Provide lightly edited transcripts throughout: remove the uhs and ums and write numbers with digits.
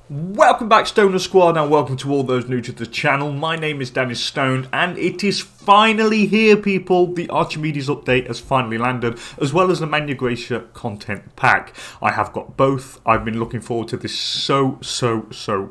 Welcome back, Stoner Squad, and welcome to all those new to the channel. My name is DanIsStoned, and it is finally here, people. The Archimedes update has finally landed, as well as the Magna Graecia content pack. I have got both. I've been looking forward to this so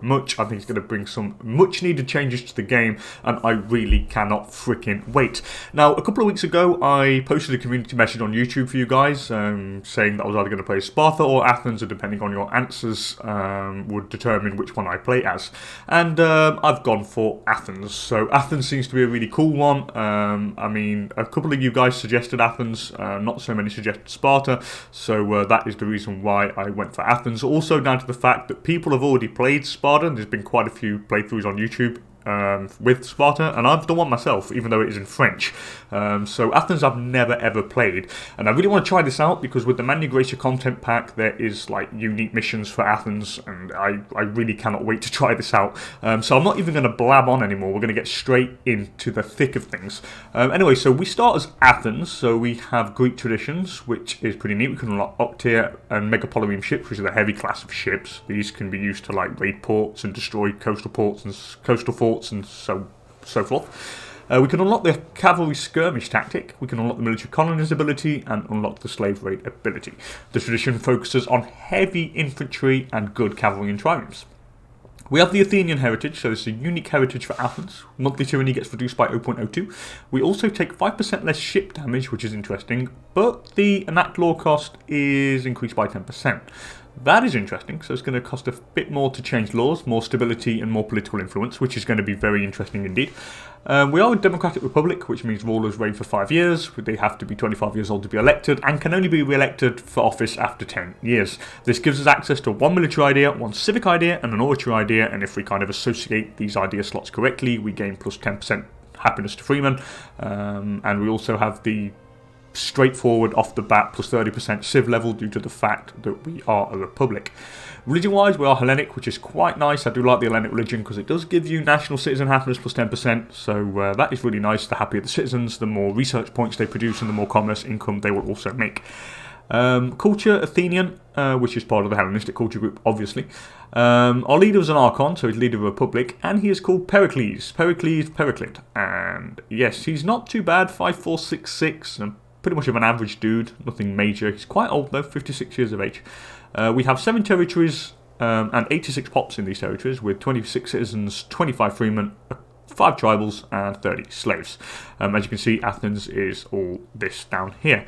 much. I think it's going to bring some much needed changes to the game, and I really cannot freaking wait. Now, a couple of weeks ago, I posted a community message on YouTube for you guys, saying that I was either going to play Sparta or Athens, and depending on your answers, would determine which one I play as, and I've gone for Athens. So Athens seems to be a really cool one. I mean, a couple of you guys suggested Athens, not so many suggested Sparta, so that is the reason why I went for Athens. Also down to the fact that people have already played Sparta, and there's been quite a few playthroughs on YouTube with Sparta, and I've done one myself, even though it is in French. So Athens I've never ever played, and I really want to try this out because with the Magna Graecia content pack there is like unique missions for Athens, and I really cannot wait to try this out. So I'm not even going to blab on anymore. We're going to get straight into the thick of things. Anyway, so we start as Athens, so we have Greek traditions, which is pretty neat. We can unlock Octier and Megapolymium ships, which are the heavy class of ships. These can be used to like raid ports and destroy coastal ports and coastal forts and so forth. We can unlock the cavalry skirmish tactic, we can unlock the military colonies ability, and unlock the slave raid ability. The tradition focuses on heavy infantry and good cavalry and triumphs. We have the Athenian heritage, so it's a unique heritage for Athens. Monthly tyranny gets reduced by 0.02. We also take 5% less ship damage, which is interesting, but the enact law cost is increased by 10%. That is interesting, so it's going to cost a bit more to change laws, more stability and more political influence, which is going to be very interesting indeed. We are a democratic republic, which means rulers reign for 5 years. They have to be 25 years old to be elected, and can only be re-elected for office after 10 years. This gives us access to one military idea, one civic idea, and an oratory idea, and if we kind of associate these idea slots correctly, we gain plus 10% happiness to freemen, and we also have the straightforward off the bat plus 30% civ level due to the fact that we are a republic. Religion wise, we are Hellenic, which is quite nice. I do like the Hellenic religion because it does give you national citizen happiness plus 10%, so that is really nice. The happier the citizens, the more research points they produce and the more commerce income they will also make. Culture, Athenian, which is part of the Hellenistic culture group, obviously. Our leader is an Archon, so he's leader of a republic, and he is called Pericles, and yes, he's not too bad, 5'4", 6'6", and pretty much of an average dude, nothing major. He's quite old though, 56 years of age. We have 7 territories and 86 pops in these territories, with 26 citizens, 25 freemen, 5 tribals, and 30 slaves. As you can see, Athens is all this down here.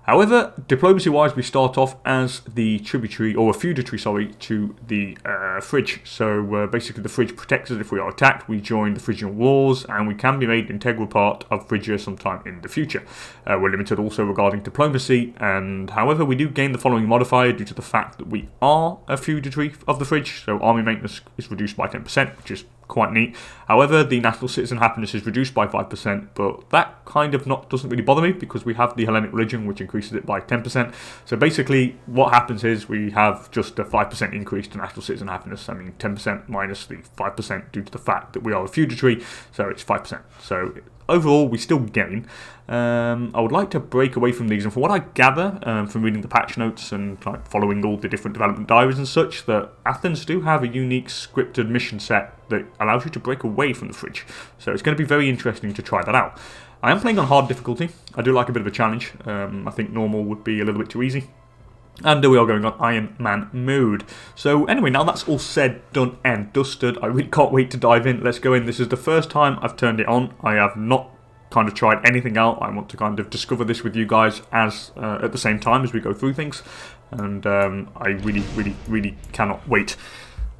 However, diplomacy-wise, we start off as the tributary, or a feudatory, to the Phrygia. So basically the Phrygia protects us if we are attacked. We join the Phrygian wars, and we can be made an integral part of Phrygia sometime in the future. We're limited also regarding diplomacy, and however, we do gain the following modifier due to the fact that we are a feudatory of the Phrygia. So army maintenance is reduced by 10%, which is quite neat. However, the national citizen happiness is reduced by 5%, but that kind of doesn't really bother me because we have the Hellenic religion, which increases it by 10%. So basically, what happens is we have just a 5% increase to national citizen happiness. I mean, 10% minus the 5% due to the fact that we are a feudatory, so it's 5%. So overall, we still gain. I would like to break away from these, and from what I gather from reading the patch notes and like, following all the different development diaries and such, that Athens do have a unique scripted mission set that allows you to break away from the Phrygia. So it's going to be very interesting to try that out. I am playing on hard difficulty. I do like a bit of a challenge. I think normal would be a little bit too easy. And we are going on Iron Man mode. So anyway, now that's all said, done and dusted. I really can't wait to dive in. Let's go in. This is the first time I've turned it on. I have not kind of tried anything out. I want to kind of discover this with you guys as at the same time as we go through things. And I really cannot wait.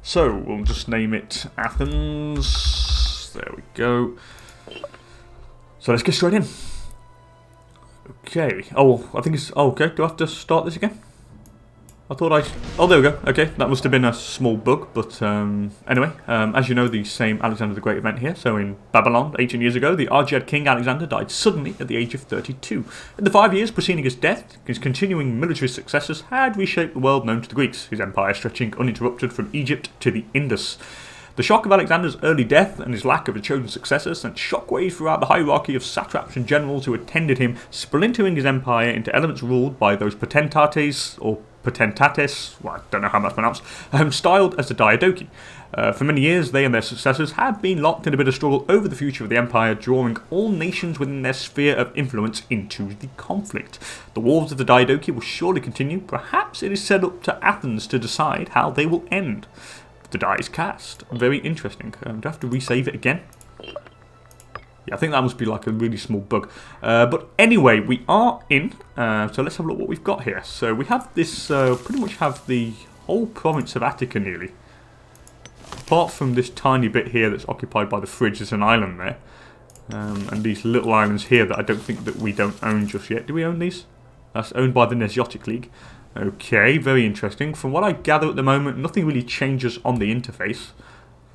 So we'll just name it Athens. There we go. So let's get straight in. Okay. Oh, I think it's... Oh, okay. Do I have to start this again? I thought I... Oh, there we go. Okay, that must have been a small bug, but anyway, as you know, the same Alexander the Great event here. So in Babylon, 18 years ago, the Argead king Alexander died suddenly at the age of 32. In the 5 years preceding his death, his continuing military successes had reshaped the world known to the Greeks, his empire stretching uninterrupted from Egypt to the Indus. The shock of Alexander's early death and his lack of a chosen successor sent shockwaves throughout the hierarchy of satraps and generals who attended him, splintering his empire into elements ruled by those potentates, or Potentates, well, I don't know how that's pronounced, styled as the Diadochi. For many years, they and their successors had been locked in a bit of struggle over the future of the empire, drawing all nations within their sphere of influence into the conflict. The wars of the Diadochi will surely continue. Perhaps it is set up to Athens to decide how they will end. The die is cast. Very interesting. Do I have to resave it again? Yeah, I think that must be like a really small bug. But anyway, we are in. So let's have a look what we've got here. So we have this, pretty much have the whole province of Attica nearly. Apart from this tiny bit here that's occupied by the Phrygia, there's an island there. And these little islands here that I don't think that we don't own just yet. Do we own these? That's owned by the Nesiotic League. Okay, very interesting. From what I gather at the moment, nothing really changes on the interface.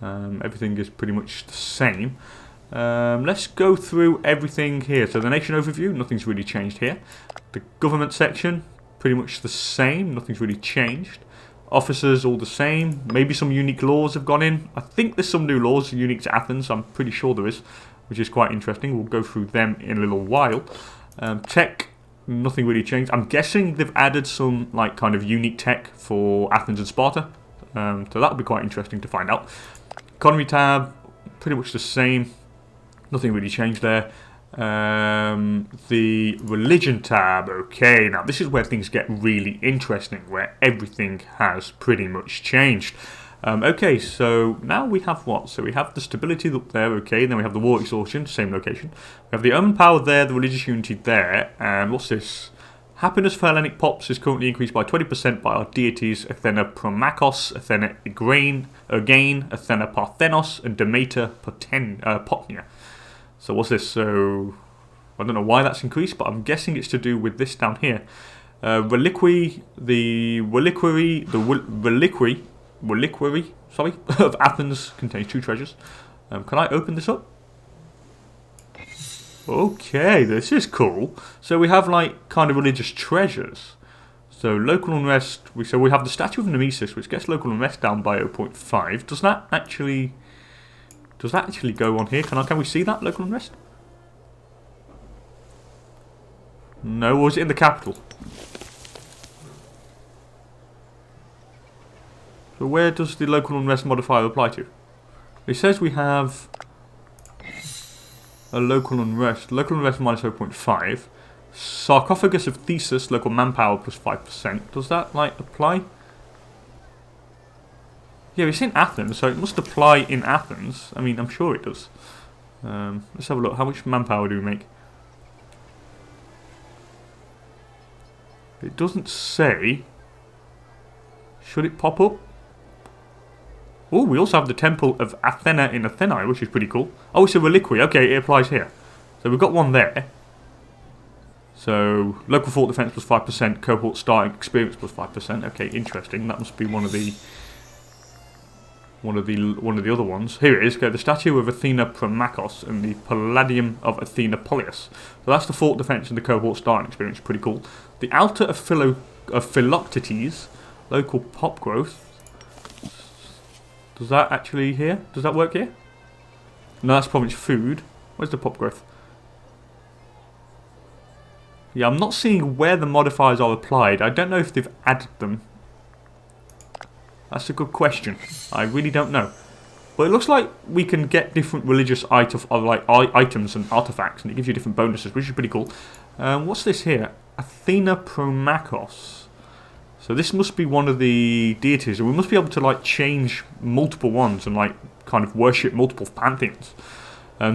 Everything is pretty much the same. Let's go through everything here. So the nation overview, nothing's really changed here. The government section, pretty much the same. Nothing's really changed. Officers, all the same. Maybe some unique laws have gone in. I think there's some new laws unique to Athens. I'm pretty sure there is, which is quite interesting. We'll go through them in a little while. Tech, nothing really changed. I'm guessing they've added some like kind of unique tech for Athens and Sparta. So that'll be quite interesting to find out. Economy tab, pretty much the same. Nothing really changed there. The religion tab, okay, now this is where things get really interesting, where everything has pretty much changed. Okay, so now we have what? So we have the stability up there, okay, then we have the war exhaustion, same location. We have the omen power there, the religious unity there, and what's this? Happiness for Hellenic pops is currently increased by 20% by our deities Athena Promachos, Athena Ergain, Athena Parthenos, and Demeter Potnia. So what's this? So I don't know why that's increased, but I'm guessing it's to do with this down here. Reliquary of Athens contains 2 treasures. Can I open this up? Okay, this is cool. So we have like kind of religious treasures. So local unrest. We have the statue of Nemesis, which gets local unrest down by 0.5. Does that actually go on here? Can we see that local unrest? No, or was it in the capital? So where does the local unrest modifier apply to? It says we have a local unrest minus 0.5. Sarcophagus of Thesis, local manpower plus 5%. Does that like apply? Yeah, it's in Athens, so it must apply in Athens. I mean, I'm sure it does. Let's have a look. How much manpower do we make? It doesn't say. Should it pop up? Oh, we also have the Temple of Athena in Athenae, which is pretty cool. Oh, it's a reliquary. Okay, it applies here. So we've got one there. So, local fort defense plus 5%, cohort starting experience plus 5%. Okay, interesting. That must be one of the other ones. Here it is. Okay, the statue of Athena Promachos and the Palladium of Athena Polius. So that's the fort defense and the cohort starting experience. Pretty cool. The altar of Philoctetes, local pop growth. Does that actually here? Does that work here? No, that's province food. Where's the pop growth? Yeah, I'm not seeing where the modifiers are applied. I don't know if they've added them. That's a good question. I really don't know. But it looks like we can get different religious items and artifacts, and it gives you different bonuses, which is pretty cool. What's this here? Athena Promachos. So this must be one of the deities, and we must be able to like change multiple ones and like kind of worship multiple pantheons.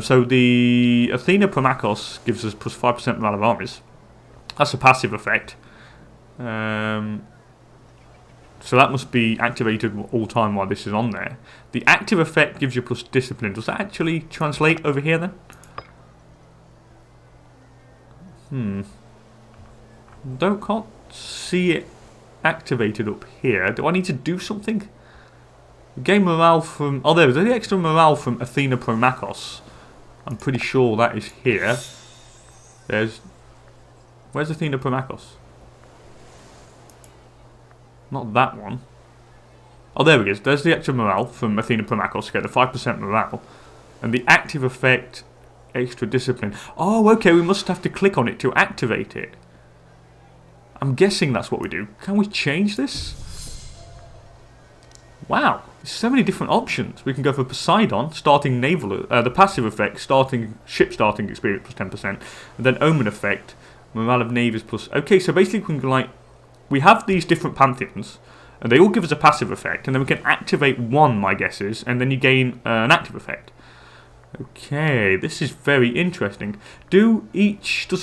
So the Athena Promachos gives us plus 5% morale of armies. That's a passive effect. So that must be activated all time while this is on there. The active effect gives you plus discipline. Does that actually translate over here then? Can't see it activated up here. Do I need to do something? Gain morale from... Oh, there's the extra morale from Athena Promachos. I'm pretty sure that is here. Where's Athena Promachos? Not that one. Oh, there it is. There's the extra morale from Athena Promachos. Okay, the 5% morale. And the active effect, extra discipline. Oh, okay, we must have to click on it to activate it. I'm guessing that's what we do. Can we change this? Wow, there's so many different options. We can go for Poseidon, starting naval, the passive effect, starting ship starting experience plus 10%, and then Omen effect, morale of navies plus. Okay, so basically we can we have these different pantheons, and they all give us a passive effect, and then we can activate one, my guess is, and then you gain an active effect. Okay, this is very interesting. Does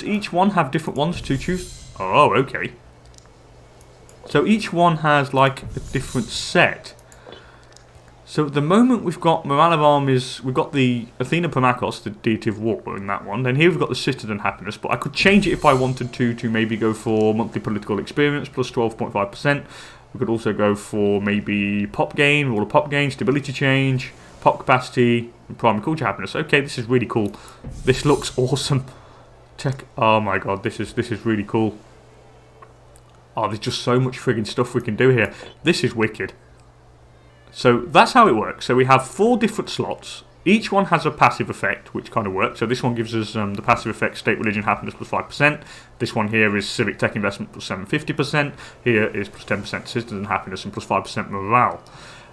each one have different ones to choose? Oh, okay. So each one has like a different set. So at the moment we've got morale of armies, we've got the Athena Primakos, the deity of war in that one. Then here we've got the Citadel happiness, but I could change it if I wanted to maybe go for monthly political experience plus 12.5%. We could also go for maybe pop gain, roll of pop gain, stability change, pop capacity, and primary culture happiness. Okay, this is really cool. This looks awesome. Oh my god, this is really cool. Oh, there's just so much friggin' stuff we can do here. This is wicked. So that's how it works. So we have 4 different slots. Each one has a passive effect, which kind of works. So this one gives us the passive effect, state, religion, happiness plus 5%. This one here is civic tech investment plus 750%. Here is plus 10% citizen happiness and plus 5% morale.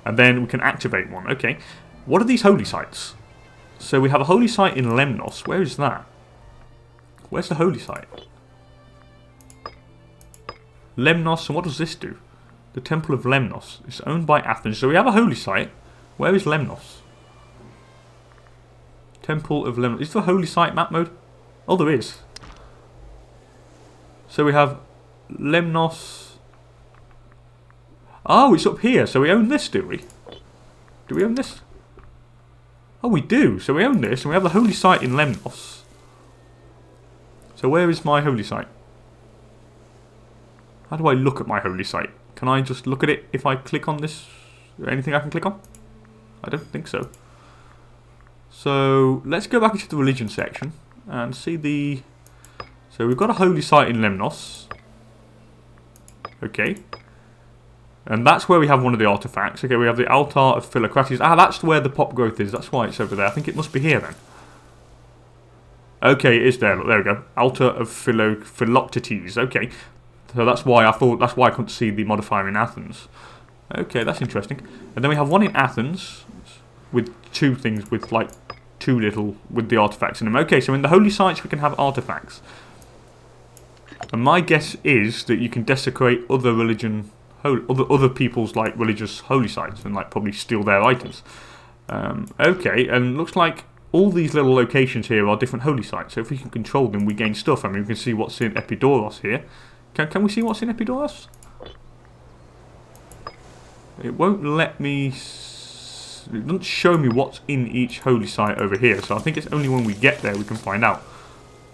And then we can activate one. Okay. What are these holy sites? So we have a holy site in Lemnos. Where is that? Where's the holy site? Lemnos, and what does this do? The Temple of Lemnos. It's owned by Athens. So we have a holy site. Where is Lemnos? Temple of Lemnos. Is there a holy site map mode? Oh, there is. So we have Lemnos. Oh, it's up here. So we own this, do we? Do we own this? Oh, we do. So we own this, and we have the holy site in Lemnos. So where is my holy site? How do I look at my holy site? Can I just look at it if I click on this? Is there anything I can click on? I don't think so. So let's go back into the religion section and see the... So we've got a holy site in Lemnos. Okay. And that's where we have one of the artifacts. Okay, we have the altar of Philocrates. Ah, that's where the pop growth is. That's why it's over there. I think it must be here then. Okay, it is there. Look, there we go. Altar of Philoctetes. Okay. So that's why I couldn't see the modifier in Athens. Okay, that's interesting. And then we have one in Athens with 2 things with like 2 little with the artifacts in them. Okay, so in the holy sites we can have artifacts. And my guess is that you can desecrate other other people's like religious holy sites and like probably steal their items. Okay, and looks like all these little locations here are different holy sites. So if we can control them, we gain stuff. I mean, we can see what's in Epidaurus here. Can we see what's in Epidaurus? It won't let me... It doesn't show me what's in each holy site over here. So I think it's only when we get there we can find out.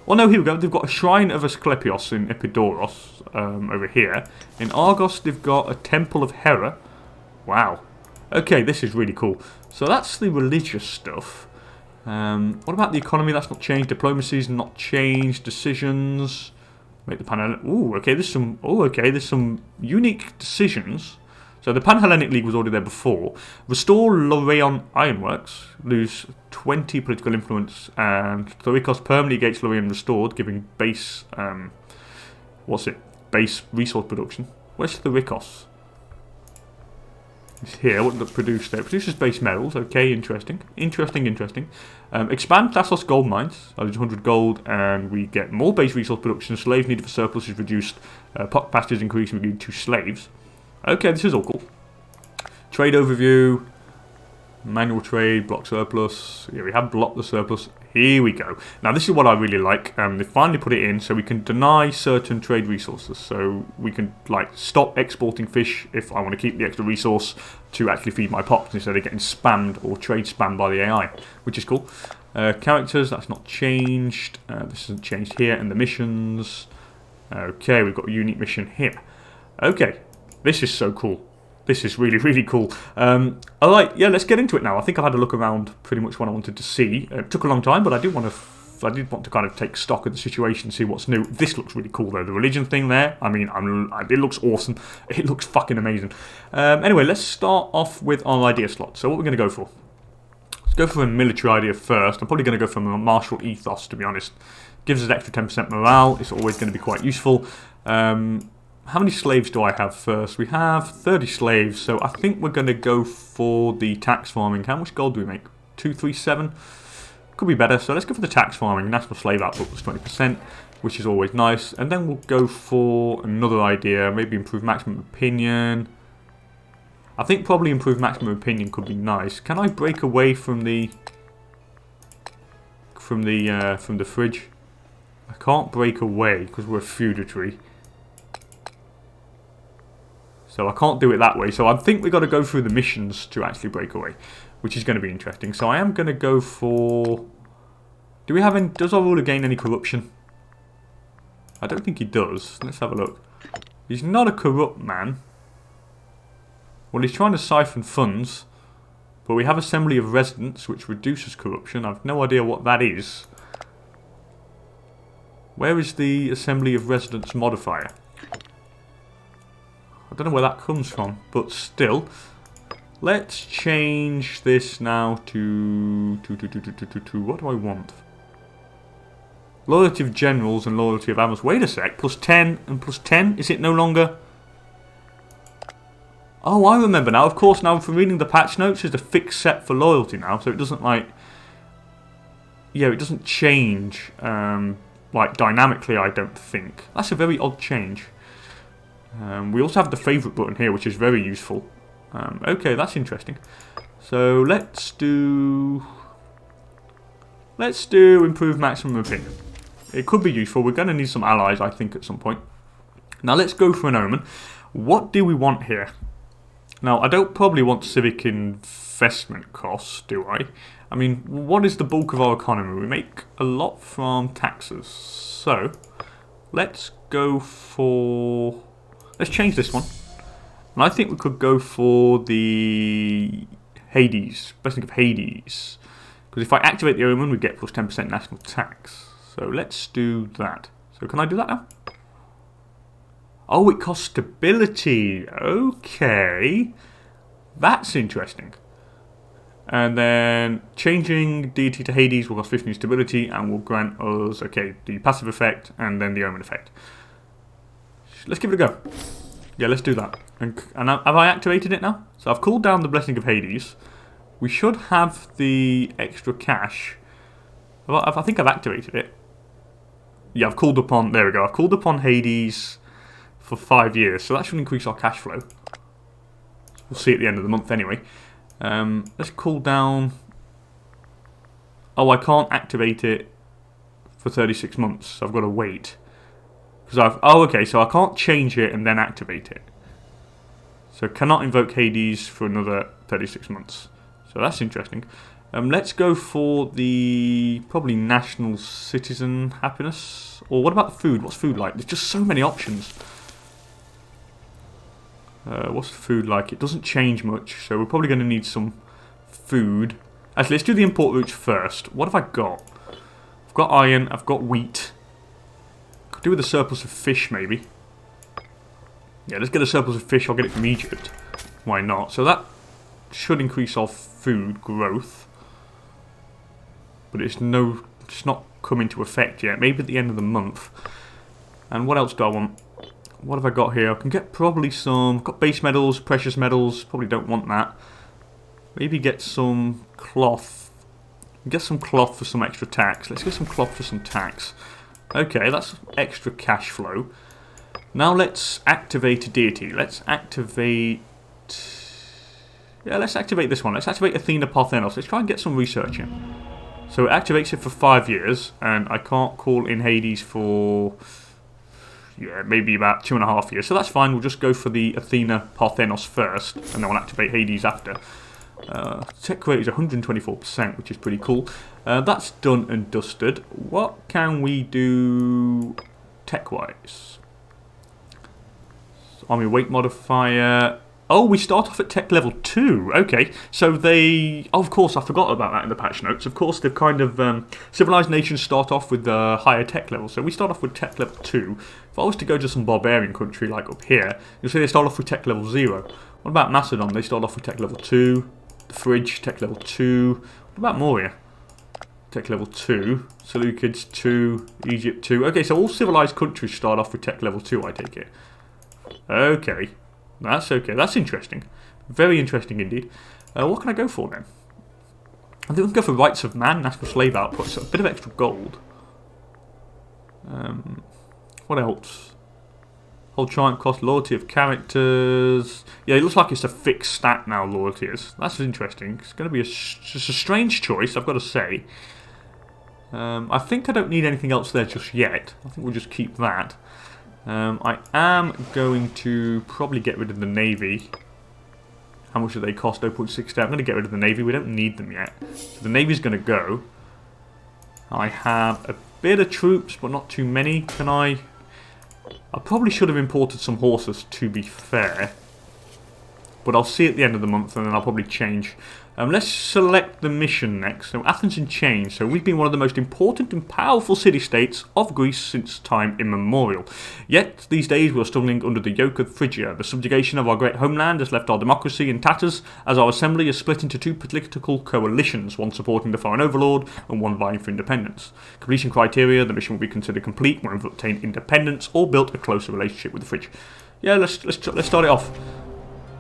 Oh no, here we go. They've got a shrine of Asclepius in Epidaurus over here. In Argos they've got a temple of Hera. Wow. Okay, this is really cool. So that's the religious stuff. What about the economy? That's not changed. Diplomacy's not changed. Decisions... Make the Pan. Ooh, okay. There's some. Oh, okay. There's some unique decisions. So the Pan-Hellenic League was already there before. Restore Lorraeon Ironworks. Lose 20 political influence, and Thorikos permanently gates Lorraeon restored, giving base. What's it? Base resource production. Where's Thorikos? It's here. What does it produce there? It produces base metals. Okay, interesting. Interesting. Expand Thassos gold mines. I lose 100 gold, and we get more base resource production. Slaves needed for surplus is reduced. Pop capacity is increased, and we need 2 slaves. Okay, this is all cool. Trade overview. Manual trade, block surplus. Yeah, we have blocked the surplus. Here we go. Now this is what I really like. They finally put it in so we can deny certain trade resources. So we can like stop exporting fish if I want to keep the extra resource to actually feed my pops instead of getting spammed or trade spammed by the AI, which is cool. Characters, that's not changed. This isn't changed here. And the missions. Okay, we've got a unique mission here. Okay, this is so cool. This is really, really cool. Alright, yeah, let's get into it now. I think I've had a look around pretty much what I wanted to see. It took a long time, but I did want to kind of take stock of the situation, see what's new. This looks really cool, though. The religion thing there, I mean, it looks awesome. It looks fucking amazing. Anyway, let's start off with our idea slot. So what we're going to go for. Let's go for a military idea first. I'm probably going to go for a martial ethos, to be honest. Gives us extra 10% morale. It's always going to be quite useful. how many slaves do I have first? We have 30 slaves, so I think we're going to go for the tax farming. How much gold do we make? 237? Could be better, so let's go for the tax farming. National slave output was 20%, which is always nice. And then we'll go for another idea, maybe improve maximum opinion. I think probably improve maximum opinion could be nice. Can I break away from the fridge? I can't break away because we're a feudatory. So I can't do it that way. So I think we've got to go through the missions to actually break away, which is going to be interesting. So I am going to go for... Do we have any... Does our ruler gain any corruption? I don't think he does. Let's have a look. He's not a corrupt man. Well, he's trying to siphon funds. But we have Assembly of Residents, which reduces corruption. I've no idea what that is. Where is the Assembly of Residents modifier? I don't know where that comes from, but still. Let's change this now to what do I want? Loyalty of generals and loyalty of admirals. Wait a sec, plus 10 and plus 10? Is it no longer? Oh, I remember now. Of course, now from reading the patch notes, there's a fixed set for loyalty now, so it doesn't like... Yeah, it doesn't change like dynamically, I don't think. That's a very odd change. We also have the favourite button here, which is very useful. Okay, that's interesting. So let's do improve maximum opinion. It could be useful. We're going to need some allies, I think, at some point. Now let's go for an omen. What do we want here? Now I don't probably want civic investment costs, do I? I mean, what is the bulk of our economy? We make a lot from taxes. So let's go for... Let's change this one. And I think we could go for the Hades, blessing of Hades. Because if I activate the omen, we get plus 10% national tax. So let's do that. So can I do that now? Oh, it costs stability. Okay. That's interesting. And then changing deity to Hades will cost 15 stability and will grant us, okay, the passive effect and then the omen effect. Let's give it a go. Yeah, let's do that. And have I activated it now? So I've called down the Blessing of Hades. We should have the extra cash. I think I've activated it. Yeah, I've called upon... There we go. I've called upon Hades for 5 years. So that should increase our cash flow. We'll see at the end of the month anyway. Let's call down... Oh, I can't activate it for 36 months. So I've got to wait. Oh, okay, so I can't change it and then activate it. So cannot invoke Hades for another 36 months. So that's interesting. Let's go for the probably national citizen happiness. Or what about the food? What's food like? There's just so many options. What's the food like? It doesn't change much, so we're probably going to need some food. Actually, let's do the import routes first. What have I got? I've got iron, I've got wheat. Do with a surplus of fish, maybe. Yeah, let's get a surplus of fish. I'll get it from Egypt. Why not? So that should increase our food growth. But it's not come into effect yet. Maybe at the end of the month. And what else do I want? What have I got here? I can get probably some... I've got base metals, precious metals. Probably don't want that. Maybe get some cloth. Get some cloth for some extra tax. Let's get some cloth for some tax. Okay, that's extra cash flow. Now let's activate a deity. Let's activate... Yeah, let's activate this one. Let's activate Athena Parthenos. Let's try and get some research in. So it activates it for 5 years, and I can't call in Hades for... Yeah, maybe about 2.5 years. So that's fine. We'll just go for the Athena Parthenos first, and then we'll activate Hades after. Tech rate is 124%, which is pretty cool. That's done and dusted. What can we do tech-wise? Army weight modifier. Oh, we start off at tech level 2. Okay, so they... Oh, of course, I forgot about that in the patch notes. Of course, they've kind of... civilized nations start off with the higher tech level. So we start off with tech level 2. If I was to go to some barbarian country like up here, you'll see they start off with tech level 0. What about Macedon? They start off with tech level 2. The Phrygia, tech level 2. What about Moria? Tech level 2. Seleucids 2. Egypt 2. Okay, so all civilized countries start off with tech level 2, I take it. Okay. That's okay. That's interesting. Very interesting indeed. What can I go for then? I think we can go for Rights of Man, National Slave Output, so a bit of extra gold. What else? Hold triumph cost, loyalty of characters. Yeah, it looks like it's a fixed stat now, loyalty is. That's interesting. It's going to be just a strange choice, I've got to say. I think I don't need anything else there just yet. I think we'll just keep that. I am going to probably get rid of the Navy. How much do they cost? 0.68. I'm going to get rid of the Navy. We don't need them yet. So the Navy's going to go. I have a bit of troops, but not too many. Can I probably should have imported some horses, to be fair. But I'll see at the end of the month, and then I'll probably change. Let's select the mission next. So Athens in chains. So we've been one of the most important and powerful city-states of Greece since time immemorial. Yet, these days we are struggling under the yoke of Phrygia. The subjugation of our great homeland has left our democracy in tatters, as our assembly is split into two political coalitions, one supporting the foreign overlord and one vying for independence. Completion criteria: the mission will be considered complete when we've obtained independence or built a closer relationship with the Phrygia. Yeah, let's start it off.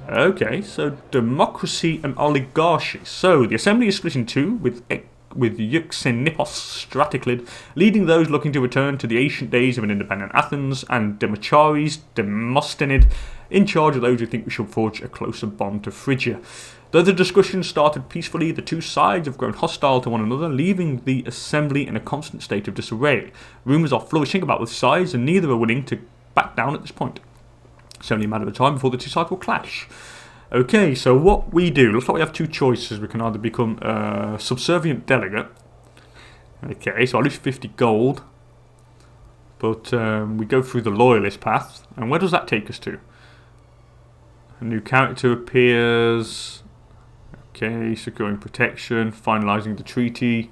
Okay, so democracy and oligarchy. So the assembly is split in two, with Euxenippos Straticlid leading those looking to return to the ancient days of an independent Athens, and Demochares Demosthenes in charge of those who think we should forge a closer bond to Phrygia. Though the discussion started peacefully, the two sides have grown hostile to one another, leaving the assembly in a constant state of disarray. Rumours are flourishing about the sides, and neither are willing to back down at this point. It's only a matter of time before the two sides will clash. Okay, so what we do, looks like we have two choices. We can either become a subservient delegate. Okay, so I lose 50 gold. But we go through the loyalist path. And where does that take us to? A new character appears. Okay, securing protection, finalising the treaty.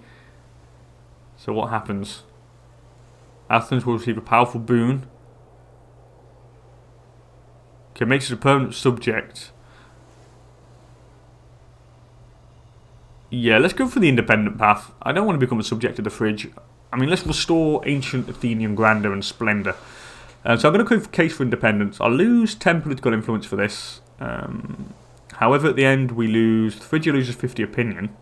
So what happens? Athens will receive a powerful boon. Okay, makes it a permanent subject. Yeah, let's go for the independent path. I don't want to become a subject of the Phrygia. I mean, let's restore ancient Athenian grandeur and splendour. So I'm going to go for case for independence. I'll lose 10 political influence for this. However, at the end, we lose... Phrygia loses 50 opinion.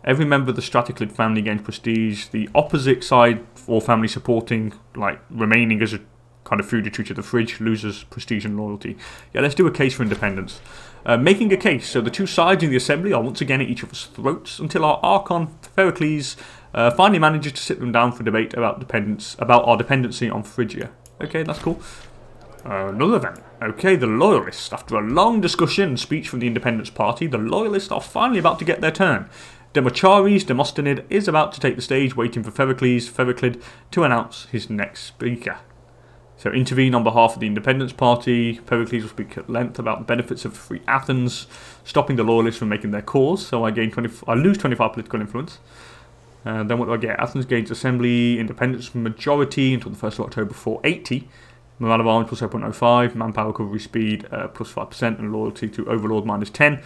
Every member of the Straticlid family gains prestige. The opposite side, or family supporting, like, remaining as a kind of feudatory to the Phrygia, loses prestige and loyalty. Yeah, let's do a case for independence. Making a case. So the two sides in the assembly are once again at each other's throats until our Archon, Pericles, finally manages to sit them down for debate about our dependency on Phrygia. Okay, that's cool. Another event. Okay, the Loyalists. After a long discussion and speech from the Independence Party, the Loyalists are finally about to get their turn. Demochares Demosthenes is about to take the stage, waiting for Pericles to announce his next speaker. So intervene on behalf of the Independence Party. Pericles will speak at length about the benefits of free Athens, stopping the Loyalists from making their cause. So I lose 25 political influence. Then what do I get? Athens gains assembly, independence majority until the 1st of October 480. Morale of arms plus 0.05, manpower recovery speed plus 5%, and loyalty to overlord minus 10.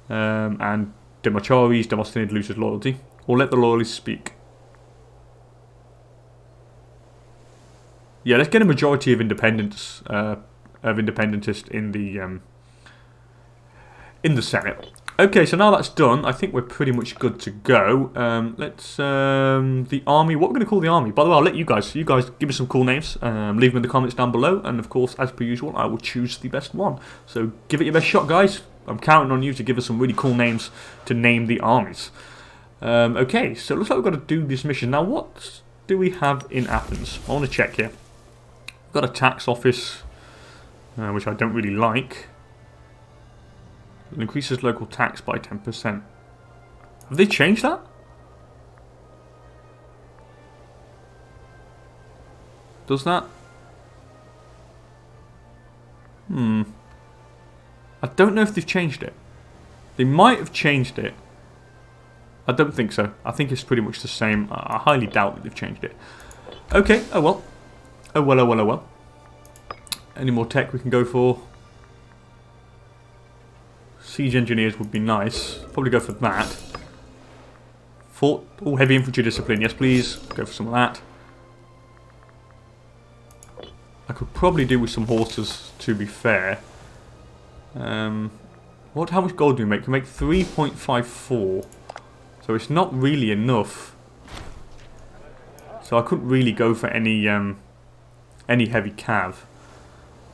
And Demochares Demosthenes loses loyalty. Or let the Loyalists speak. Yeah, let's get a majority of independentists in the Senate. Okay, so now that's done, I think we're pretty much good to go. The army. What we're going to call the army? By the way, I'll let you guys give me some cool names. Leave them in the comments down below, and of course, as per usual, I will choose the best one. So give it your best shot, guys. I'm counting on you to give us some really cool names to name the armies. Okay, so it looks like we've got to do this mission. Now, what do we have in Athens? I want to check here. We've got a tax office, which I don't really like. It increases local tax by 10%. Have they changed that? Does that? I don't know if they've changed it. They might have changed it. I don't think so. I think it's pretty much the same. I highly doubt that they've changed it. Okay, oh well. Oh well, oh well, oh well. Any more tech we can go for? Siege engineers would be nice. Probably go for that. Heavy infantry discipline. Yes, please. Go for some of that. I could probably do with some horses, to be fair. How much gold do we make? We make 3.54. So it's not really enough. So I couldn't really go for any heavy cav.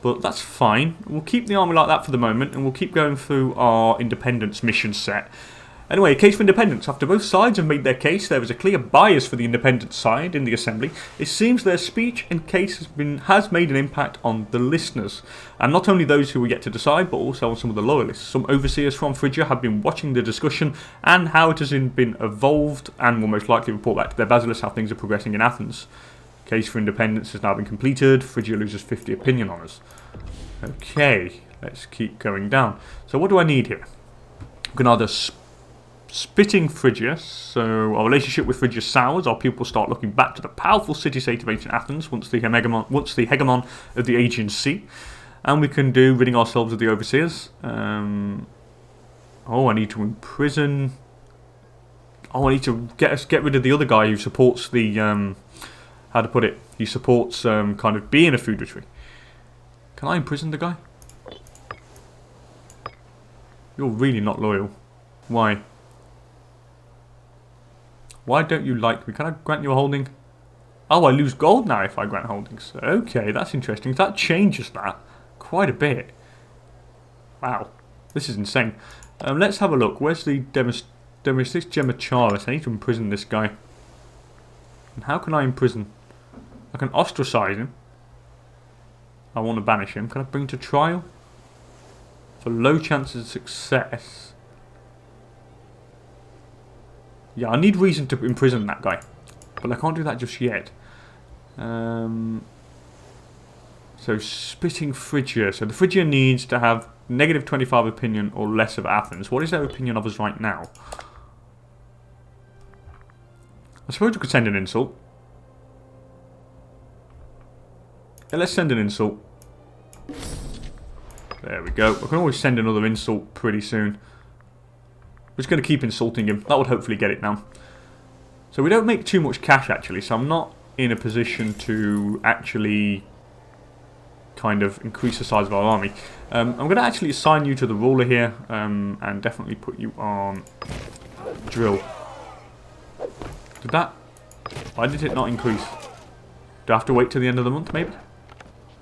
But that's fine. We'll keep the army like that for the moment, and we'll keep going through our independence mission set. Anyway, a case for independence. After both sides have made their case, there is a clear bias for the independent side in the assembly. It seems their speech and case has made an impact on the listeners, and not only those who are yet to decide, but also on some of the loyalists. Some overseers from Phrygia have been watching the discussion and how it has been evolved, and will most likely report back to their basilisks how things are progressing in Athens. Case for independence has now been completed. Phrygia loses 50 opinion on us. Okay, let's keep going down. So what do I need here? We can either spitting Phrygia, so our relationship with Phrygia sours. Our pupils start looking back to the powerful city-state of ancient Athens once the hegemon of the Aegean Sea. And we can do ridding ourselves of the overseers. I need to imprison. I need to get rid of the other guy who supports the how to put it? He supports kind of being a feudatory. Can I imprison the guy? You're really not loyal. Why? Why don't you like me? Can I grant you a holding? Oh, I lose gold now if I grant holdings. Okay, that's interesting. That changes that quite a bit. Wow, this is insane. Let's have a look. Where's the Demosthenes Gemacharis? I need to imprison this guy. And how can I imprison? I can ostracize him. I want to banish him. Can I bring to trial? For low chances of success. Yeah, I need reason to imprison that guy. But I can't do that just yet. So, spitting Phrygia. So, the Phrygia needs to have negative 25 opinion or less of Athens. What is their opinion of us right now? I suppose we could send an insult. Yeah, let's send an insult. There we go. I can always send another insult pretty soon. We're just going to keep insulting him. That would hopefully get it now. So we don't make too much cash actually, so I'm not in a position to actually kind of increase the size of our army. I'm going to actually assign you to the ruler here, and definitely put you on drill. Did that? Why did it not increase? Do I have to wait till the end of the month maybe?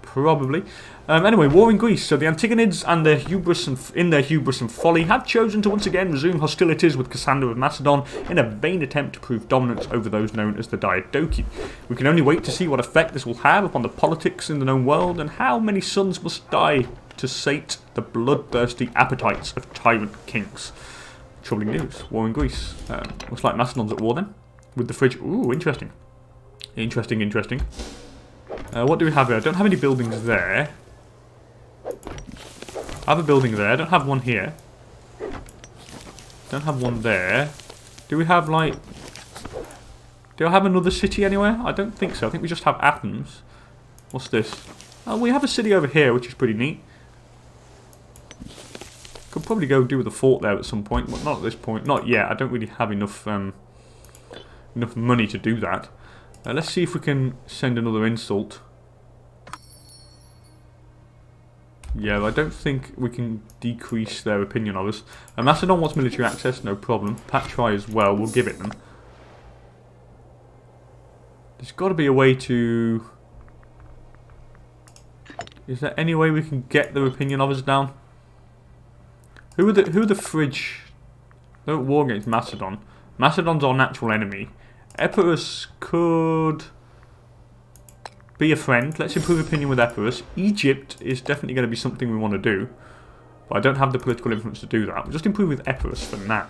Probably. Anyway, war in Greece. So the Antigonids and their hubris and folly have chosen to once again resume hostilities with Cassander of Macedon in a vain attempt to prove dominance over those known as the Diadochi. We can only wait to see what effect this will have upon the politics in the known world, and how many sons must die to sate the bloodthirsty appetites of tyrant kings. Troubling news. War in Greece. Looks like Macedon's at war then. With the Phrygia. Ooh, interesting. Interesting. What do we have here? I don't have any buildings there. I have a building there. I don't have one here. Don't have one there. Do we have, like... Do I have another city anywhere? I don't think so. I think we just have Athens. What's this? Oh, we have a city over here, which is pretty neat. Could probably go do with a fort there at some point, but not at this point. Not yet. I don't really have enough money to do that. Let's see if we can send another insult. Yeah, I don't think we can decrease their opinion of us. Macedon wants military access, no problem. Patri as well, we'll give it them. There's got to be a way to... Is there any way we can get their opinion of us down? Who are the Phrygia? They're at war against Macedon. Macedon's our natural enemy. Epirus could be a friend. Let's improve opinion with Epirus. Egypt is definitely going to be something we want to do. But I don't have the political influence to do that. We'll just improve with Epirus for now.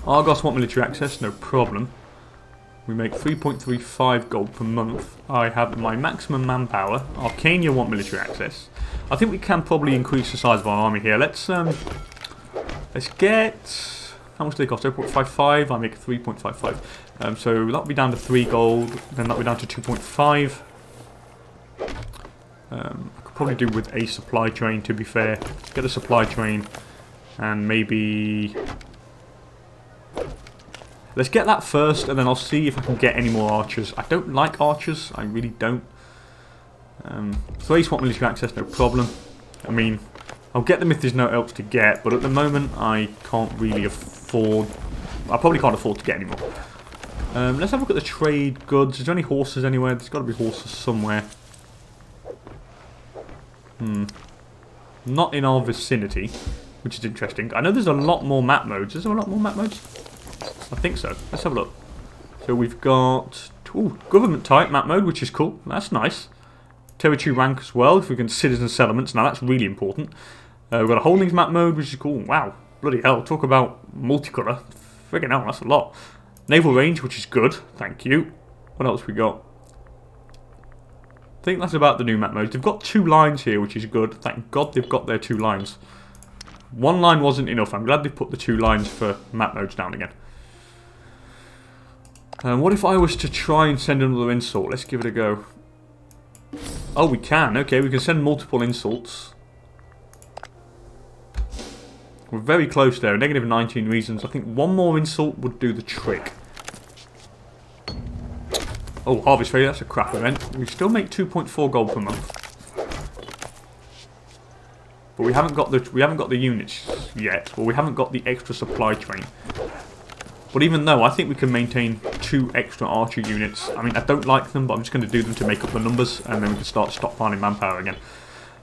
Argos want military access, no problem. We make 3.35 gold per month. I have my maximum manpower. Arcania want military access. I think we can probably increase the size of our army here. Let's get... How much do they cost? 0.55. I make 3.55. So that'll be down to 3 gold. Then that'll be down to 2.5. I could probably do with a supply train, to be fair. Get a supply train. And maybe... Let's get that first, and then I'll see if I can get any more archers. I don't like archers. I really don't. 3 swap military access, no problem. I mean, I'll get them if there's no else to get, but at the moment I can't really afford... I probably can't afford to get any more. Let's have a look at the trade goods. Is there any horses anywhere? There's got to be horses somewhere. Not in our vicinity, which is interesting. I know there's a lot more map modes. Is there a lot more map modes? I think so. Let's have a look. So we've got government type map mode, which is cool. That's nice. Territory rank as well, if we can citizen settlements. Now that's really important. We've got a holdings map mode, which is cool. Wow, bloody hell. Talk about multicolour. Friggin' hell, that's a lot. Naval range, which is good. Thank you. What else we got? I think that's about the new map modes. They've got 2 lines here, which is good. Thank God they've got their 2 lines. 1 line wasn't enough. I'm glad they put the 2 lines for map modes down again. What if I was to try and send another insult? Let's give it a go. Oh, we can. Okay, we can send multiple insults. We're very close there. Negative 19 reasons. I think 1 more insult would do the trick. Oh, harvest failure. That's a crap event. We still make 2.4 gold per month. But we haven't got the units yet. Well, we haven't got the extra supply train. But even though, I think we can maintain 2 extra archer units. I mean, I don't like them, but I'm just going to do them to make up the numbers, and then we can start stockpiling manpower again.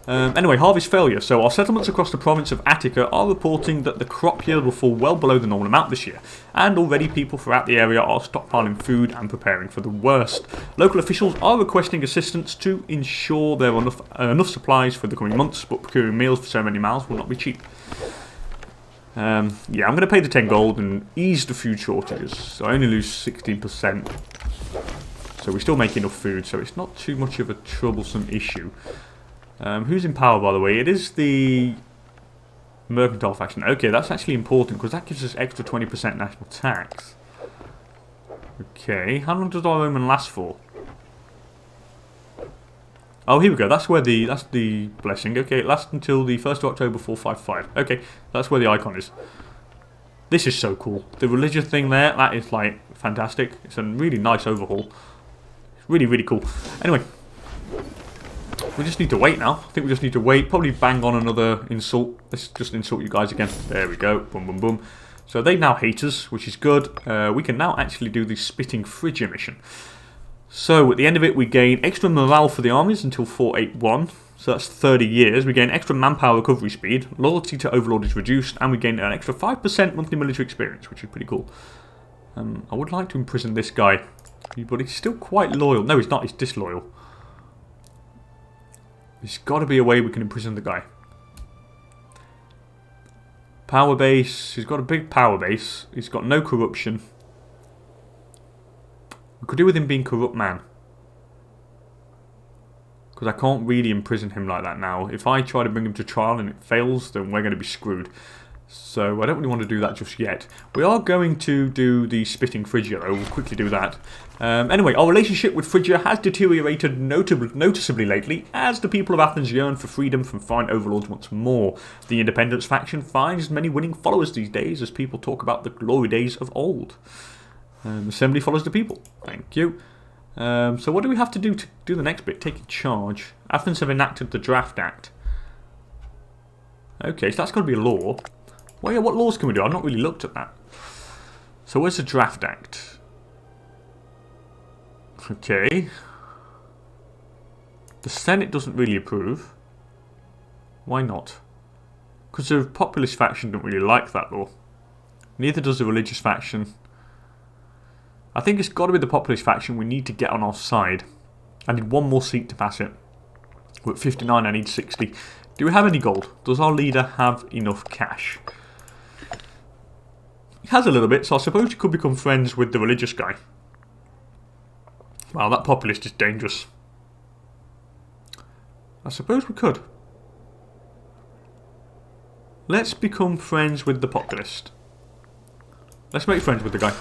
Anyway, harvest failure. So our settlements across the province of Attica are reporting that the crop yield will fall well below the normal amount this year. And already people throughout the area are stockpiling food and preparing for the worst. Local officials are requesting assistance to ensure there are enough supplies for the coming months, but procuring meals for so many miles will not be cheap. Yeah, I'm going to pay the 10 gold and ease the food shortages. So I only lose 16%. So we still make enough food, so it's not too much of a troublesome issue. Who's in power, by the way? It is the mercantile faction. Okay, that's actually important because that gives us extra 20% national tax. Okay, how long does our Roman last for? Oh, here we go. That's the blessing. Okay, it lasts until the 1st of October 455. Okay, that's where the icon is. This is so cool. The religious thing there, that is like fantastic. It's a really nice overhaul. It's really, really cool. Anyway, we just need to wait now. I think we just need to wait. Probably bang on another insult. Let's just insult you guys again. There we go. Boom, boom, boom. So they now hate us, which is good. We can now actually do the Spitting Phrygia mission. So at the end of it, we gain extra morale for the armies until 481. So that's 30 years. We gain extra manpower recovery speed. Loyalty to Overlord is reduced. And we gain an extra 5% monthly military experience, which is pretty cool. I would like to imprison this guy. But he's still quite loyal. No, he's not. He's disloyal. There's got to be a way we can imprison the guy. Power base. He's got a big power base. He's got no corruption. We could do with him being corrupt man. Because I can't really imprison him like that now. If I try to bring him to trial and it fails, then we're going to be screwed. So I don't really want to do that just yet. We are going to do the Spitting Phrygia though. We'll quickly do that. Anyway, our relationship with Phrygia has deteriorated noticeably lately as the people of Athens yearn for freedom from foreign overlords once more. The independence faction finds many winning followers these days as people talk about the glory days of old. Assembly follows the people. Thank you. So what do we have to do the next bit? Taking charge. Athens have enacted the Draft Act. Okay, so that's got to be a law. Well, yeah, what laws can we do? I've not really looked at that. So where's the Draft Act? Okay. The Senate doesn't really approve. Why not? Because the populist faction don't really like that law. Neither does the religious faction. I think it's got to be the populist faction we need to get on our side. I need 1 more seat to pass it. We're at 59, I need 60. Do we have any gold? Does our leader have enough cash? He has a little bit, so I suppose he could become friends with the religious guy. Wow, that populist is dangerous. I suppose we could. Let's become friends with the populist. Let's make friends with the guy.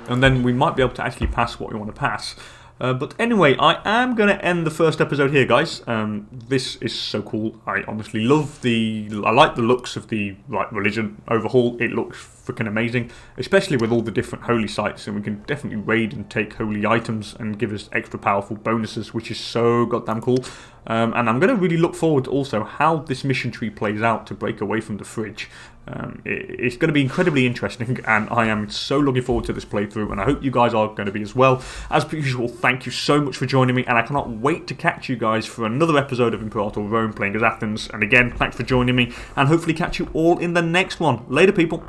And then we might be able to actually pass what we want to pass. But anyway, I am going to end the first episode here, guys. This is so cool. I honestly love I like the looks of the religion overhaul. It looks freaking amazing, especially with all the different holy sites, and we can definitely raid and take holy items and give us extra powerful bonuses, which is so goddamn cool. And I'm going to really look forward to also how this mission tree plays out to break away from the fridge. It's going to be incredibly interesting, and I am so looking forward to this playthrough, and I hope you guys are going to be as well. As per usual, thank you so much for joining me, and I cannot wait to catch you guys for another episode of Imperator Rome playing as Athens. And again, thanks for joining me, and hopefully catch you all in the next one. Later, people.